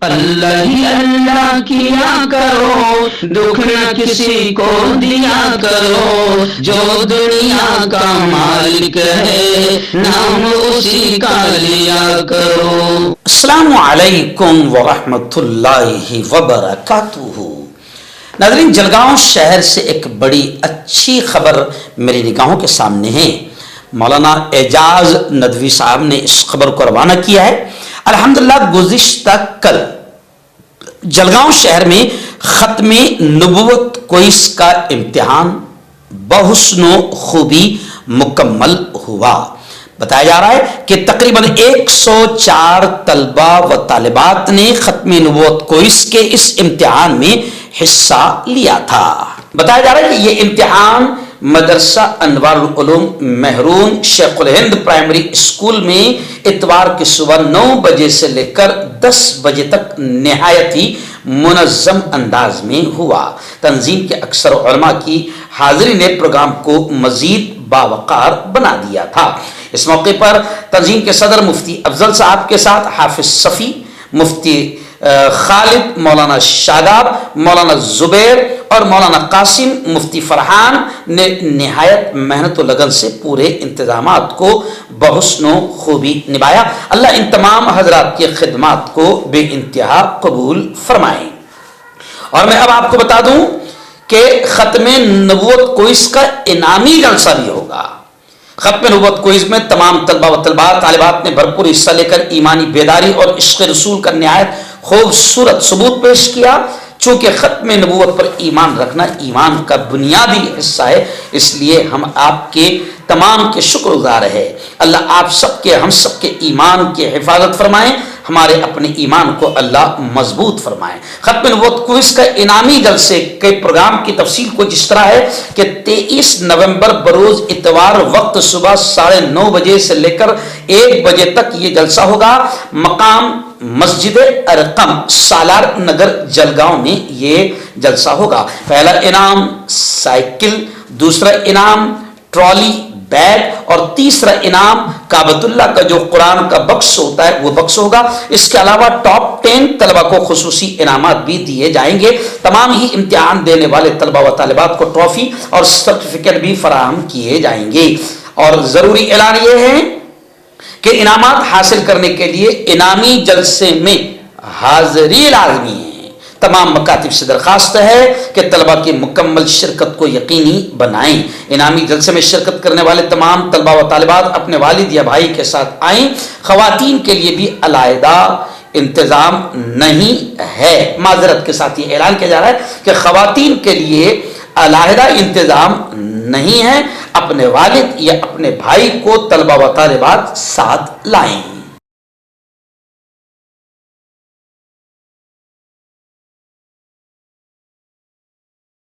اللہ ہی اللہ کیا کرو، دکھ نہ کسی کو دیا کرو، جو دنیا کا مالک ہے نام اسی کا لیا کرو۔ السلام علیکم ورحمۃ اللہ وبرکاتہ۔ ناظرین، جلگاؤں شہر سے ایک بڑی اچھی خبر میری نگاہوں کے سامنے ہے۔ مولانا اعجاز ندوی صاحب نے اس خبر کو روانہ کیا ہے۔ الحمدللہ گزشتہ کل جلگاؤں شہر میں ختم نبوت کوئز کا امتحان بحسن و خوبی مکمل ہوا۔ بتایا جا رہا ہے کہ تقریباً 104 طلبہ و طالبات نے ختم نبوت کوئز کے اس امتحان میں حصہ لیا تھا۔ بتایا جا رہا ہے کہ یہ امتحان مدرسہ انوار العلوم مہرون شیخ الہند پرائمری اسکول میں اتوار کی صبح 9 بجے سے لے کر 10 بجے تک نہایت ہی منظم انداز میں ہوا۔ تنظیم کے اکثر علماء کی حاضری نے پروگرام کو مزید باوقار بنا دیا تھا۔ اس موقع پر تنظیم کے صدر مفتی افضل صاحب کے ساتھ حافظ صفی، مفتی خالد، مولانا شاداب، مولانا زبیر اور مولانا قاسم، مفتی فرحان نے نہایت محنت و لگن سے پورے انتظامات کو بحسن و خوبی نبھایا۔ اللہ ان تمام حضرات کی خدمات کو بے انتہا قبول فرمائے۔ اور میں اب آپ کو بتا دوں کہ ختم نبوت کوئز کا انعامی جلسہ بھی ہوگا۔ ختم نبوت کوئز میں تمام طلبہ و طالبات نے بھرپور حصہ لے کر ایمانی بیداری اور عشق رسول کا نہایت خوبصورت ثبوت پیش کیا۔ چونکہ ختم نبوت پر ایمان رکھنا ایمان کا بنیادی حصہ ہے، اس لیے ہم آپ کے تمام کے شکر گزار ہے۔ اللہ آپ سب کے ہم سب کے ایمان کی حفاظت فرمائیں، ہمارے اپنے ایمان کو اللہ مضبوط فرمائیں۔ ختم نبوت کوئز کا انعامی جلسے کے پروگرام کی تفصیل کو جس طرح ہے کہ 23 نومبر بروز اتوار وقت صبح 9:30 بجے سے لے کر 1 بجے تک یہ جلسہ ہوگا۔ مقام مسجد ارقم، سالار نگر، جلگاؤں میں یہ جلسہ ہوگا۔ پہلا انعام سائیکل، دوسرا انعام ٹرالی بیگ اور تیسرا انعام کعبۃ اللہ کا جو قرآن کا بکس ہوتا ہے وہ بکس ہوگا۔ اس کے علاوہ ٹاپ 10 طلبہ کو خصوصی انعامات بھی دیے جائیں گے۔ تمام ہی امتحان دینے والے طلبہ و طالبات کو ٹرافی اور سرٹیفکیٹ بھی فراہم کیے جائیں گے۔ اور ضروری اعلان یہ ہے کہ انعامات حاصل کرنے کے لیے انعامی جلسے میں حاضری لازمی ہے۔ تمام مکاتب سے درخواست ہے کہ طلبہ کی مکمل شرکت کو یقینی بنائیں۔ انعامی جلسے میں شرکت کرنے والے تمام طلبہ و طالبات اپنے والد یا بھائی کے ساتھ آئیں۔ خواتین کے لیے بھی علیحدہ انتظام نہیں ہے۔ معذرت کے ساتھ یہ اعلان کیا جا رہا ہے کہ خواتین کے لیے علیحدہ انتظام نہیں ہے۔ اپنے والد یا اپنے بھائی کو طلبہ و طالبات ساتھ لائیں۔